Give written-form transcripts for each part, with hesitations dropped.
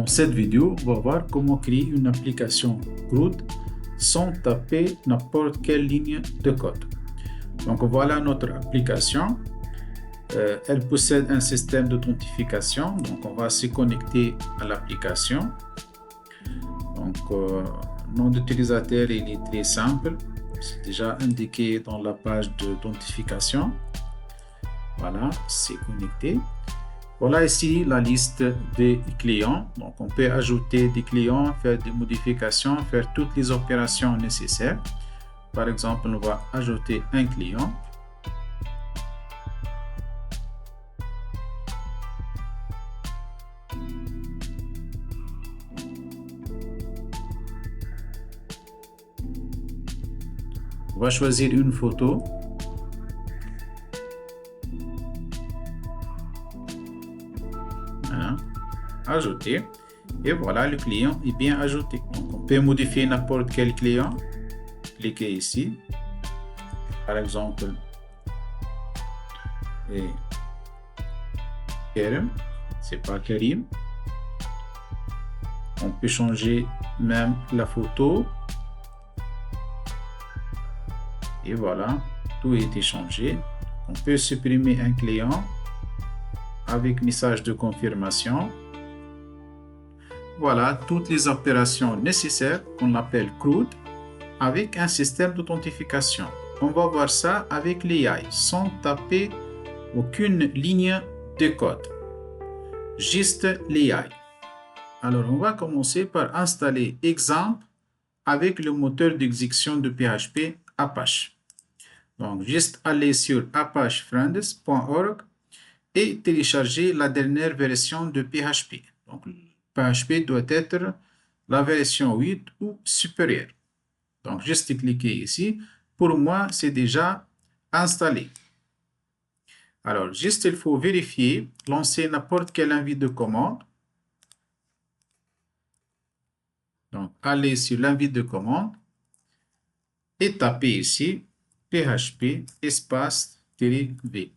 Dans cette vidéo, on va voir comment créer une application CRUD sans taper n'importe quelle ligne de code. Donc voilà notre application. Elle possède un système d'authentification. Donc on va se connecter à l'application. Donc nom d'utilisateur il est très simple. C'est déjà indiqué dans la page d'authentification. Voilà, c'est connecté. Voilà ici la liste des clients. Donc, on peut ajouter des clients, faire des modifications, faire toutes les opérations nécessaires. Par exemple, on va ajouter un client. On va choisir une photo. Voilà. Ajouter. Et voilà, le client est bien ajouté. Donc, on peut modifier n'importe quel client. Cliquez ici. Par exemple, Karim. C'est pas Karim. On peut changer même la photo. Et voilà, tout a été changé. On peut supprimer un client avec message de confirmation. Voilà toutes les opérations nécessaires qu'on appelle CRUD avec un système d'authentification. On va voir ça avec l'AI sans taper aucune ligne de code. Juste l'AI. Alors on va commencer par installer Xampp avec le moteur d'exécution de PHP Apache. Donc juste aller sur apachefriends.org et télécharger la dernière version de PHP. Donc, PHP doit être la version 8 ou supérieure. Donc, juste cliquer ici. Pour moi, c'est déjà installé. Alors, juste il faut vérifier, lancer n'importe quelle invite de commande. Donc, aller sur l'invite de commande et taper ici PHP espace-v.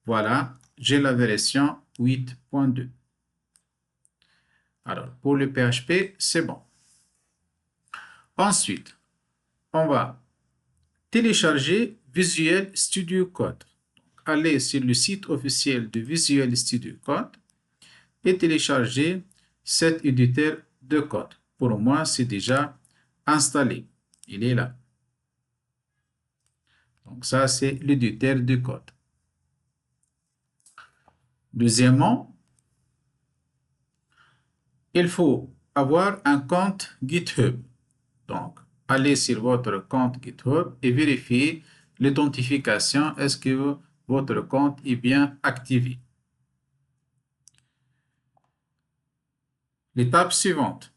Voilà, j'ai la version 8.2. Alors, pour le PHP, c'est bon. Ensuite, on va télécharger Visual Studio Code. Donc, aller sur le site officiel de Visual Studio Code et télécharger cet éditeur de code. Pour moi, c'est déjà installé. Il est là. Donc, ça, c'est l'éditeur de code. Deuxièmement, il faut avoir un compte GitHub. Donc, allez sur votre compte GitHub et vérifiez l'authentification. Est-ce que votre compte est bien activé? L'étape suivante.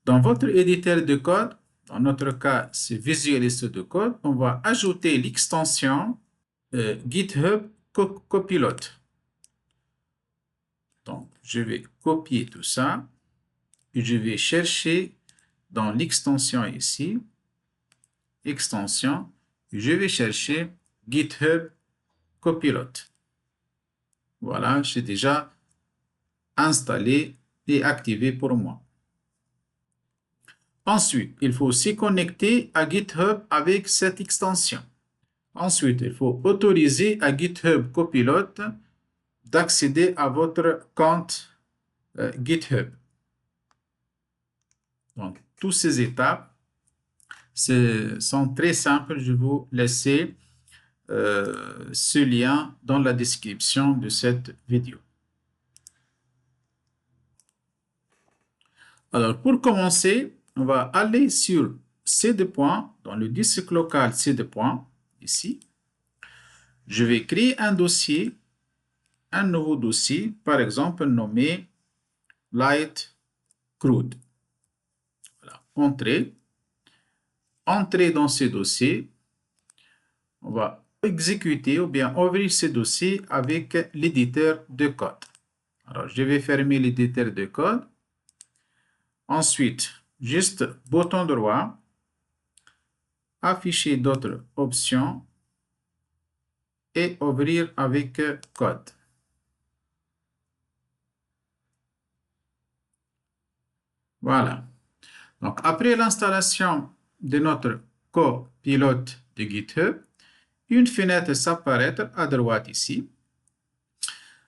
Dans votre éditeur de code, dans notre cas, c'est Visual Studio Code, on va ajouter l'extension GitHub Copilot. Donc, je vais copier tout ça et je vais chercher dans l'extension ici, extension, je vais chercher GitHub Copilot. Voilà, j'ai déjà installé et activé pour moi. Ensuite, il faut s'y connecter à GitHub avec cette extension. Ensuite, il faut autoriser à GitHub Copilot d'accéder à votre compte GitHub. Donc, toutes ces étapes sont très simples. Je vais vous laisser ce lien dans la description de cette vidéo. Alors, pour commencer, on va aller sur C2 points, dans le disque local C2 points, ici. Je vais créer un dossier, un nouveau dossier, par exemple nommé Light Crude. Voilà, entrer dans ce dossier. On va exécuter ou bien ouvrir ce dossier avec l'éditeur de code. Alors, je vais fermer l'éditeur de code. Ensuite, juste bouton droit, afficher d'autres options et ouvrir avec code. Voilà. Donc, après l'installation de notre copilote de GitHub, une fenêtre s'apparaît à droite ici.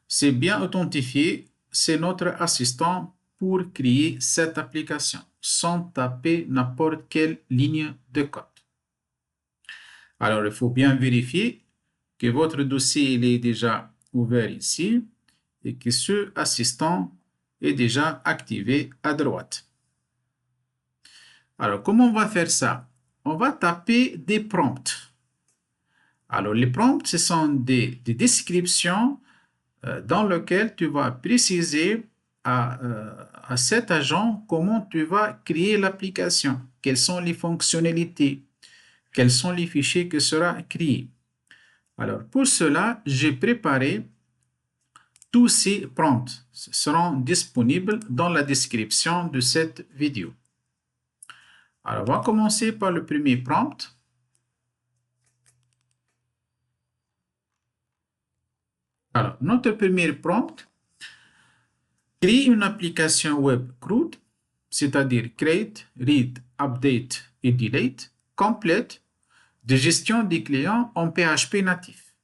C'est bien authentifié, c'est notre assistant pour créer cette application sans taper n'importe quelle ligne de code. Alors, il faut bien vérifier que votre dossier il est déjà ouvert ici et que ce assistant est déjà activé à droite. Alors, comment on va faire ça? On va taper des prompts. Alors, les prompts, ce sont des descriptions dans lesquelles tu vas préciser à cet agent comment tu vas créer l'application, quelles sont les fonctionnalités, quels sont les fichiers que sera créé. Alors, pour cela, j'ai préparé tous ces prompts. Ils seront disponibles dans la description de cette vidéo. Alors, on va commencer par le premier prompt. Alors, notre premier prompt, crée une application web CRUD, c'est-à-dire create, read, update et delete, complète de gestion des clients en PHP natif,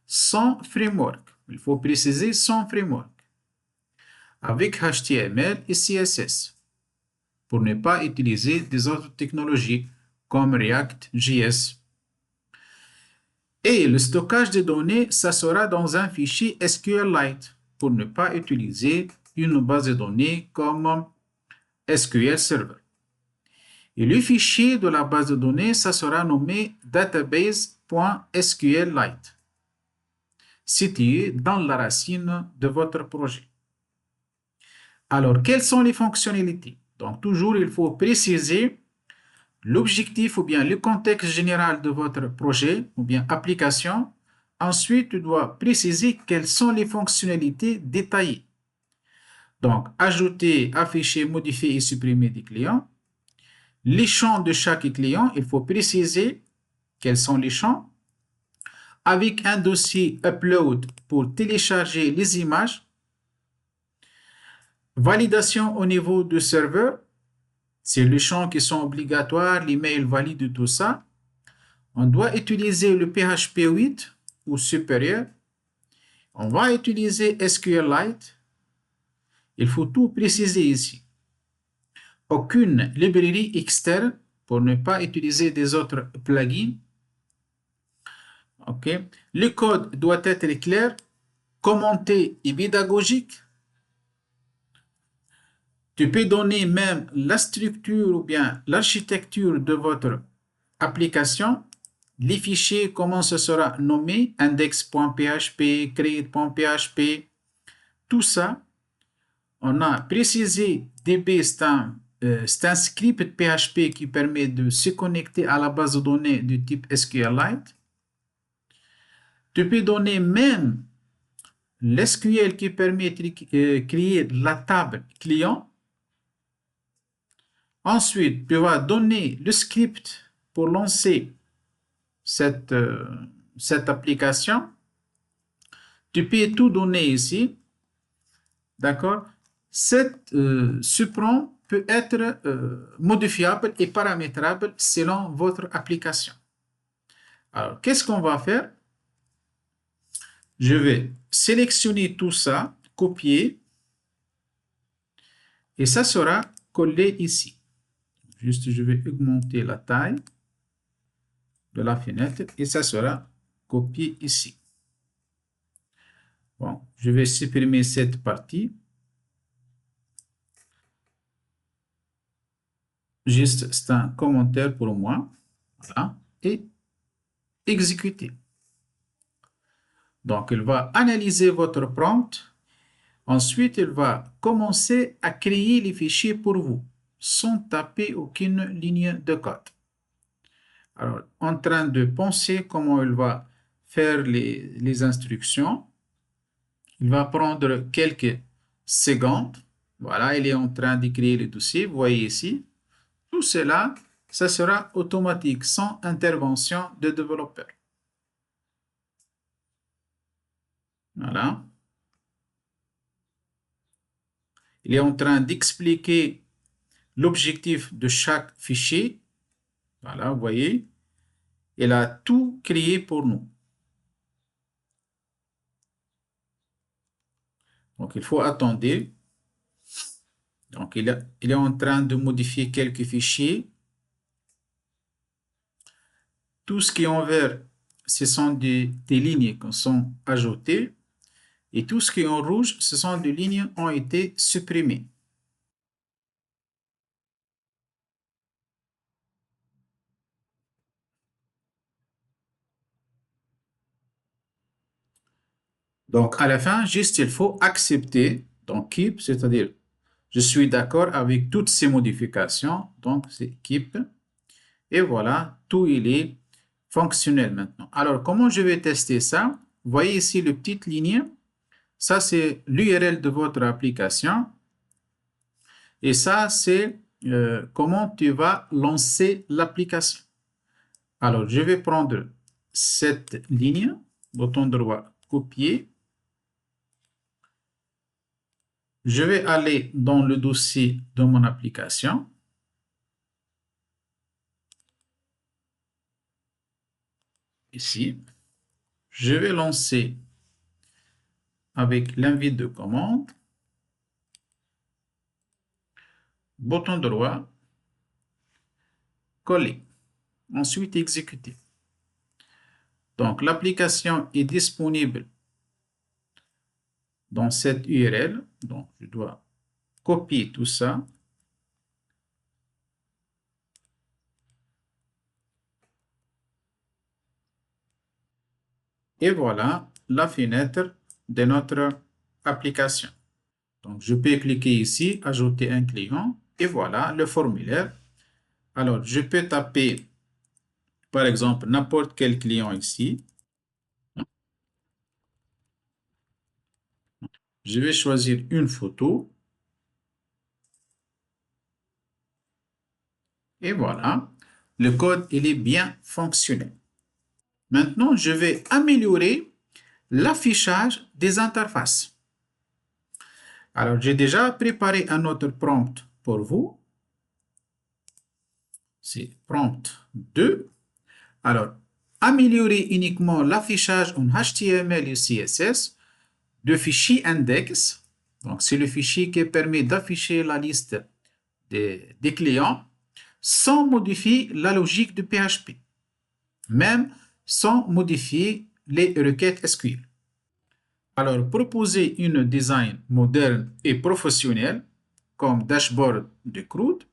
sans framework. Il faut préciser sans framework, avec HTML et CSS, pour ne pas utiliser des autres technologies comme React.js. Et le stockage des données, ça sera dans un fichier SQLite, pour ne pas utiliser une base de données comme SQL Server. Et le fichier de la base de données, ça sera nommé database.sqlite, situé dans la racine de votre projet. Alors, quelles sont les fonctionnalités? Donc, toujours, il faut préciser l'objectif ou bien le contexte général de votre projet ou bien application. Ensuite, tu dois préciser quelles sont les fonctionnalités détaillées. Donc, ajouter, afficher, modifier et supprimer des clients. Les champs de chaque client, il faut préciser quels sont les champs. Avec un dossier upload pour télécharger les images. Validation au niveau du serveur. C'est les champs qui sont obligatoires, l'email valide, tout ça. On doit utiliser le PHP 8 ou supérieur. On va utiliser SQLite. Il faut tout préciser ici. Aucune librairie externe pour ne pas utiliser des autres plugins. OK. Le code doit être clair, commenté et pédagogique. Tu peux donner même la structure ou bien l'architecture de votre application, les fichiers, comment ce sera nommé, index.php, create.php, tout ça. On a précisé DB, c'est un script PHP qui permet de se connecter à la base de données du type SQLite. Tu peux donner même l'SQL qui permet de créer la table client. Ensuite, tu vas donner le script pour lancer cette application. Tu peux tout donner ici. D'accord? Ce prompt peut être modifiable et paramétrable selon votre application. Alors, qu'est-ce qu'on va faire? Je vais sélectionner tout ça, copier, et ça sera collé ici. Juste, je vais augmenter la taille de la fenêtre et ça sera copié ici. Bon, je vais supprimer cette partie. Juste, c'est un commentaire pour moi. Voilà. Et exécuter. Donc, il va analyser votre prompt. Ensuite, il va commencer à créer les fichiers pour vous, sans taper aucune ligne de code. Alors, en train de penser comment il va faire les instructions. Il va prendre quelques secondes. Voilà, il est en train de créer le dossier. Vous voyez ici. Tout cela, ça sera automatique, sans intervention de développeur. Voilà. Il est en train d'expliquer l'objectif de chaque fichier. Voilà, vous voyez, il a tout créé pour nous. Donc, il faut attendre. Donc, il est en train de modifier quelques fichiers. Tout ce qui est en vert, ce sont des lignes qui sont ajoutées. Et tout ce qui est en rouge, ce sont des lignes qui ont été supprimées. Donc, à la fin, juste, il faut accepter. Donc, keep, c'est-à-dire, je suis d'accord avec toutes ces modifications. Donc, c'est keep. Et voilà, tout il est fonctionnel maintenant. Alors, comment je vais tester ça? Vous voyez ici le petit ligne. Ça, c'est l'URL de votre application. Et ça, c'est comment tu vas lancer l'application. Alors, je vais prendre cette ligne, bouton droit, copier. Je vais aller dans le dossier de mon application. Ici. Je vais lancer avec l'invite de commande. Bouton droit, coller. Ensuite, exécuter. Donc, l'application est disponible dans cette URL. Donc, je dois copier tout ça. Et voilà la fenêtre de notre application. Donc, je peux cliquer ici, ajouter un client, et voilà le formulaire. Alors, je peux taper, par exemple, n'importe quel client ici. Je vais choisir une photo. Et voilà, le code, il est bien fonctionnel. Maintenant, je vais améliorer l'affichage des interfaces. Alors, j'ai déjà préparé un autre prompt pour vous. C'est prompt 2. Alors, améliorer uniquement l'affichage en HTML et CSS de fichiers index. Donc, c'est le fichier qui permet d'afficher la liste des clients sans modifier la logique de PHP, même sans modifier les requêtes SQL. Alors, proposer une design moderne et professionnel comme dashboard de CRUD.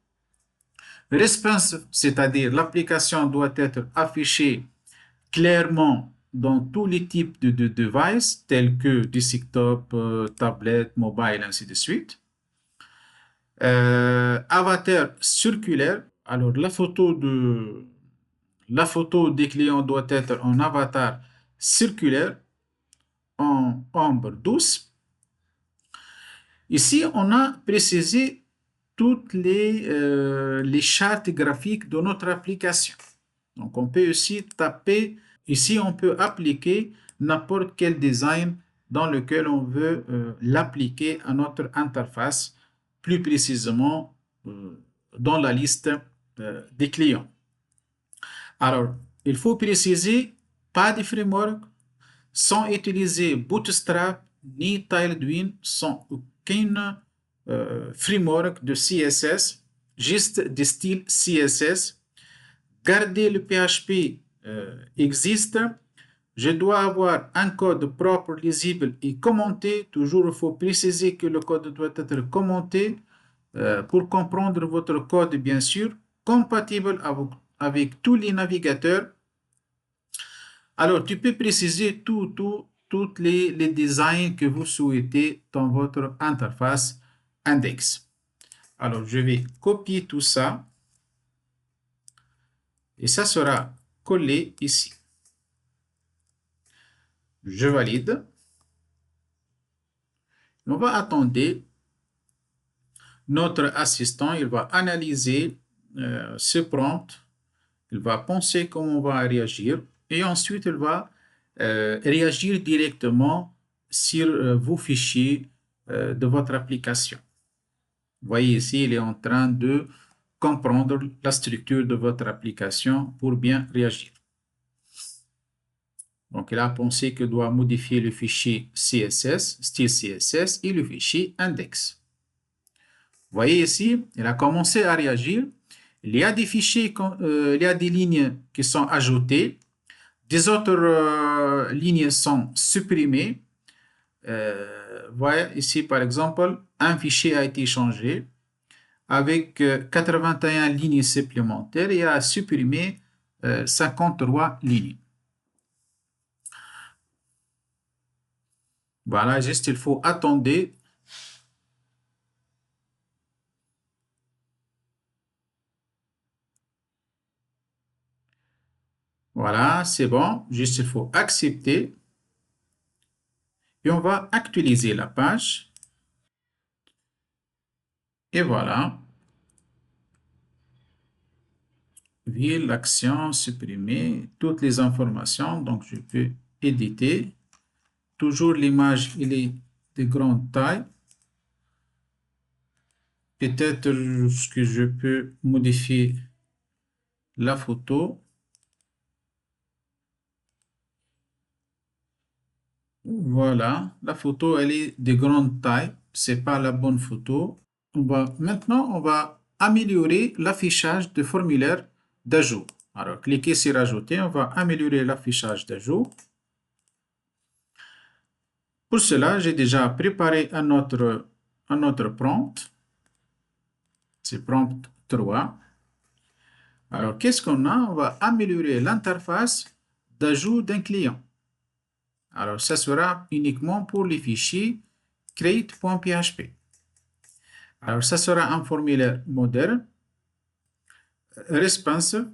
Responsive, c'est-à-dire l'application doit être affichée clairement dans tous les types de devices tels que desktop, tablette, mobile, ainsi de suite. Avatar circulaire. Alors, la photo des clients doit être en avatar circulaire en ombre douce. Ici, on a précisé toutes les chartes graphiques de notre application. Donc, on peut aussi taper, ici, on peut appliquer n'importe quel design dans lequel on veut l'appliquer à notre interface, plus précisément dans la liste des clients. Alors, il faut préciser, pas de framework, sans utiliser Bootstrap ni Tailwind, sans aucun framework de CSS, juste des styles CSS. Garder le PHP existe. Je dois avoir un code propre, lisible et commenté. Toujours, il faut préciser que le code doit être commenté pour comprendre votre code, bien sûr, compatible avec tous les navigateurs. Alors, tu peux préciser tous les designs que vous souhaitez dans votre interface index. Alors, je vais copier tout ça et ça sera collé ici. Je valide. On va attendre. Notre assistant, il va analyser ce prompt. Il va penser comment on va réagir et ensuite il va réagir directement sur vos fichiers de votre application. Vous voyez ici, il est en train de comprendre la structure de votre application pour bien réagir. Donc, il a pensé qu'il doit modifier le fichier CSS, style CSS, et le fichier index. Vous voyez ici, il a commencé à réagir. Il y a des fichiers, il y a des lignes qui sont ajoutées, des autres lignes sont supprimées. Voyez ici, par exemple, un fichier a été changé avec 81 lignes supplémentaires et a supprimé 53 lignes. Voilà, juste il faut attendre. Voilà, c'est bon. Juste il faut accepter. Et on va actualiser la page. Et voilà. Ville, l'action, supprimer toutes les informations. Donc, je peux éditer. Toujours l'image, il est de grande taille. Peut-être que je peux modifier la photo. Voilà, la photo, elle est de grande taille. C'est pas la bonne photo. Maintenant, on va améliorer l'affichage de formulaire d'ajout. Alors, cliquez sur Ajouter. On va améliorer l'affichage d'ajout. Pour cela, j'ai déjà préparé un autre prompt. C'est prompt 3. Alors, qu'est-ce qu'on a? On va améliorer l'interface d'ajout d'un client. Alors, ça sera uniquement pour les fichiers create.php. Alors, ça sera un formulaire moderne, responsive,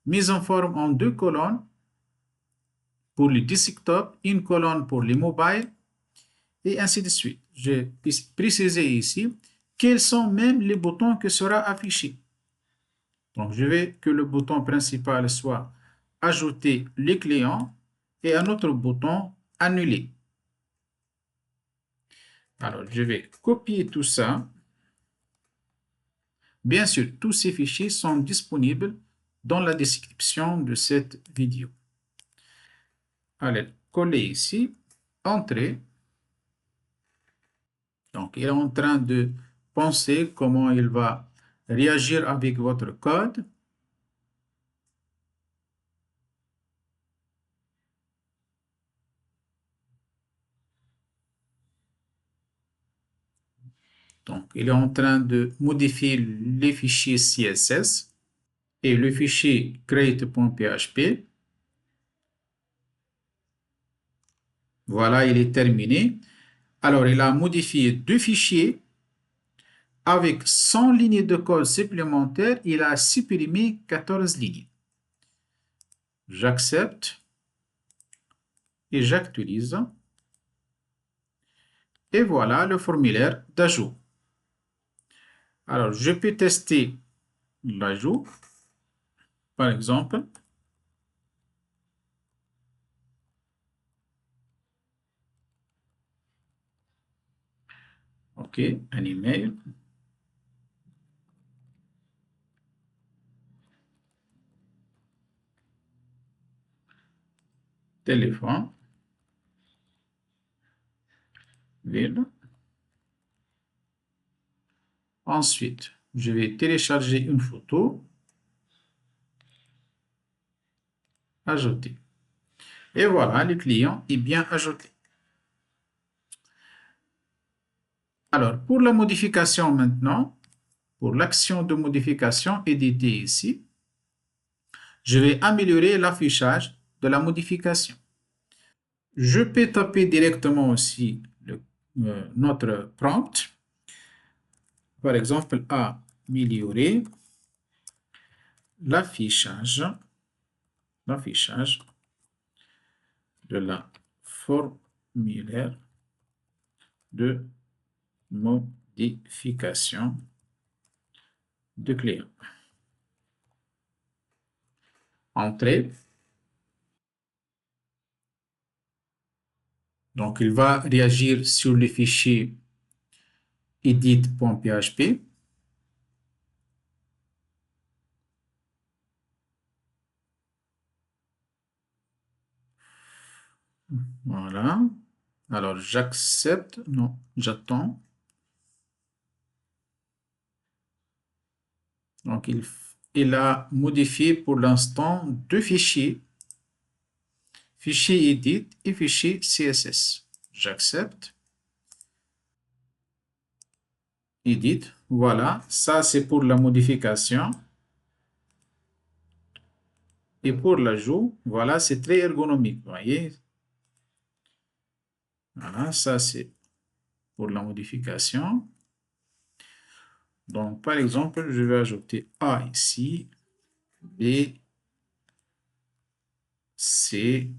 mise en forme en 2 colonnes pour le desktop, une colonne pour les mobiles, et ainsi de suite. Je vais préciser ici quels sont même les boutons qui seront affichés. Donc, je veux que le bouton principal soit ajouter les clients et un autre bouton annuler. Alors, je vais copier tout ça. Bien sûr, tous ces fichiers sont disponibles dans la description de cette vidéo. Allez, coller ici, entrer. Donc, il est en train de penser comment il va réagir avec votre code. Donc, il est en train de modifier les fichiers CSS et le fichier create.php. Voilà, il est terminé. Alors, il a modifié 2 fichiers. Avec 100 lignes de code supplémentaires, il a supprimé 14 lignes. J'accepte et j'actualise. Et voilà le formulaire d'ajout. Alors, je peux tester l'ajout, par exemple. OK, un email. Téléphone. Ville. Ensuite, je vais télécharger une photo. Ajouter. Et voilà, le client est bien ajouté. Alors, pour la modification maintenant, pour l'action de modification éditer ici, je vais améliorer l'affichage de la modification. Je peux taper directement aussi notre prompt. Par exemple, améliorer l'affichage de la formulaire de modification de client. Entrée. Donc, il va réagir sur le fichier edit.php. Voilà. Alors, j'accepte. Non, j'attends. Donc, il a modifié pour l'instant deux fichiers. Fichier edit et fichier CSS. J'accepte. Edit. Voilà. Ça, c'est pour la modification. Et pour l'ajout, voilà, c'est très ergonomique. Vous voyez? Voilà, ça, c'est pour la modification. Donc, par exemple, je vais ajouter A ici, B, C,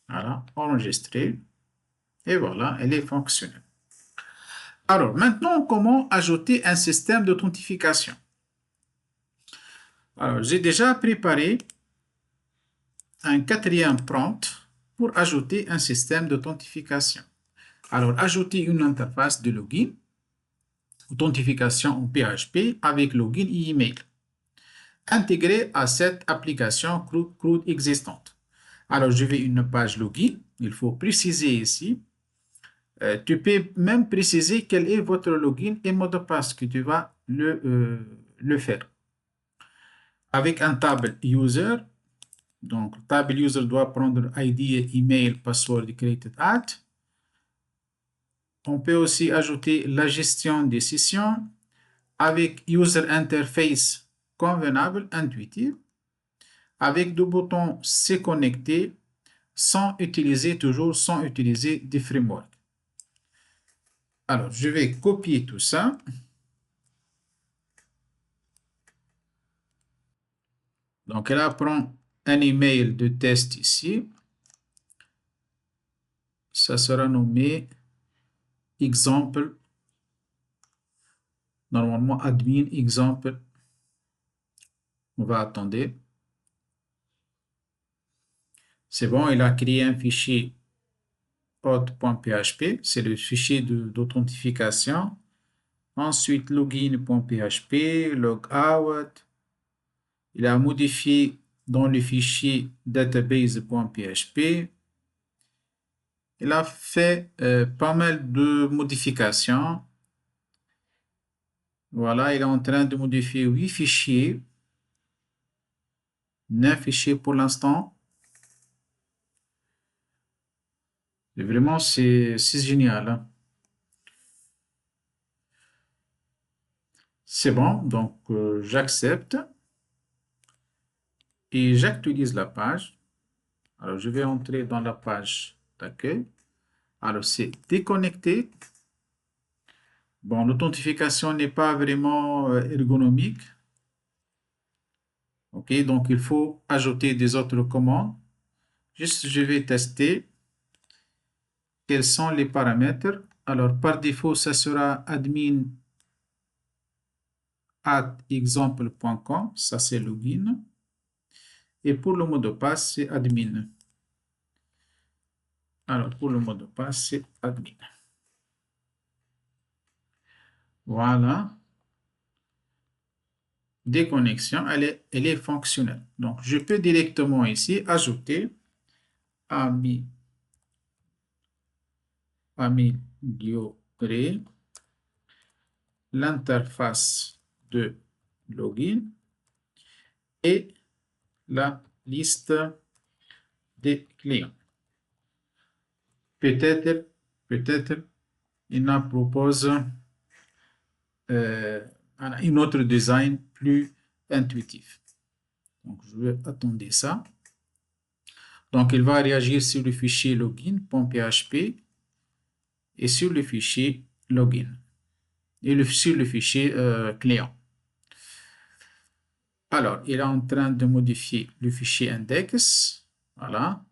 voilà, enregistrer. Et voilà, elle est fonctionnelle. Alors, maintenant, comment ajouter un système d'authentification? Alors, j'ai déjà préparé un quatrième prompt pour ajouter un système d'authentification. Alors, ajouter une interface de login, authentification en PHP avec login et email, intégré à cette application CRUD existante. Alors, je vais une page login. Il faut préciser ici. Tu peux même préciser quel est votre login et mot de passe que tu vas le faire. Avec un table user, donc table user doit prendre ID, email, password created at. On peut aussi ajouter la gestion des sessions avec user interface convenable, intuitif, avec deux boutons se connecter sans utiliser des frameworks. Alors, je vais copier tout ça. Donc, elle prend un email de test ici. Ça sera nommé exemple. Normalement, admin exemple. On va attendre. C'est bon, il a créé un fichier auth.php. C'est le fichier d'authentification. Ensuite, login.php, logout. Il a modifié dans le fichier database.php. Il a fait pas mal de modifications. Voilà, il est en train de modifier 8 fichiers. 9 fichiers pour l'instant. Et vraiment, c'est génial, hein. C'est bon, donc j'accepte et j'actualise la page. Alors, je vais entrer dans la page d'accueil. Alors, c'est déconnecté. Bon, l'authentification n'est pas vraiment ergonomique. OK, donc il faut ajouter des autres commandes. Juste, je vais tester quels sont les paramètres. Alors, par défaut, ça sera admin @example.com. Ça, c'est login. Et pour le mot de passe, c'est admin. Alors, pour le mot de passe, c'est admin. Voilà. Déconnexion, elle est fonctionnelle. Donc, je peux directement ici ajouter améliorer l'interface de login et la liste des clients. Peut-être, il nous propose un autre design plus intuitif. Donc, je vais attendre ça. Donc, il va réagir sur le fichier login.php et sur le fichier login et sur le fichier client. Alors, il est en train de modifier le fichier index, voilà,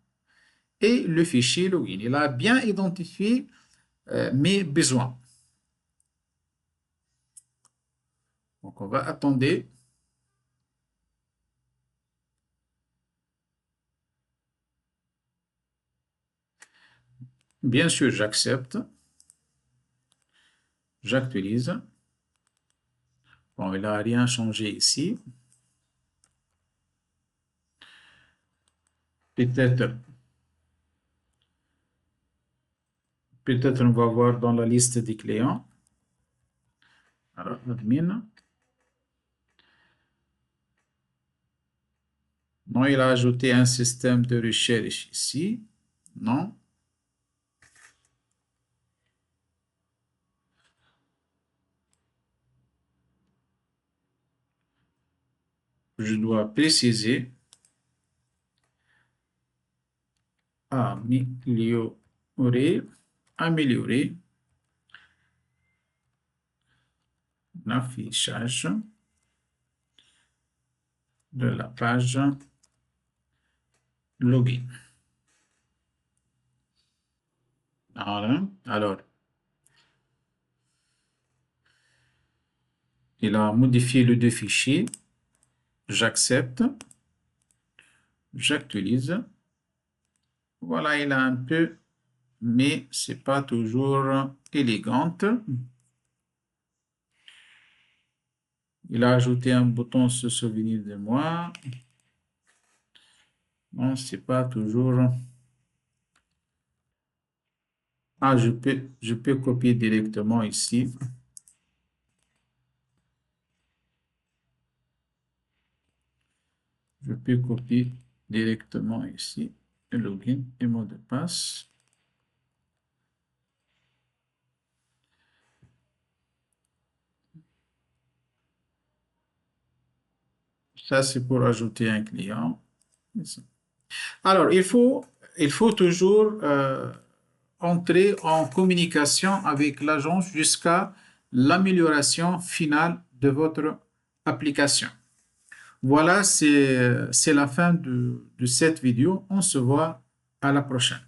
et le fichier login. Il a bien identifié mes besoins. Donc, on va attendre. Bien sûr, j'accepte. J'actualise. Bon, il n'a rien changé ici. Peut-être on va voir dans la liste des clients. Alors, admin. Non, il a ajouté un système de recherche ici. Non. Je dois préciser. Améliorer l'affichage de la page login. Voilà. Alors, il a modifié les deux fichiers. J'accepte. J'actualise. Voilà, il a un peu, mais c'est pas toujours élégante. Il a ajouté un bouton se souvenir de moi. Non, c'est pas toujours. Ah, je peux copier directement ici. Je peux copier directement ici le login et mot de passe. Ça, c'est pour ajouter un client. Alors, il faut toujours entrer en communication avec l'agence jusqu'à l'amélioration finale de votre application. Voilà, c'est la fin de cette vidéo. On se voit à la prochaine.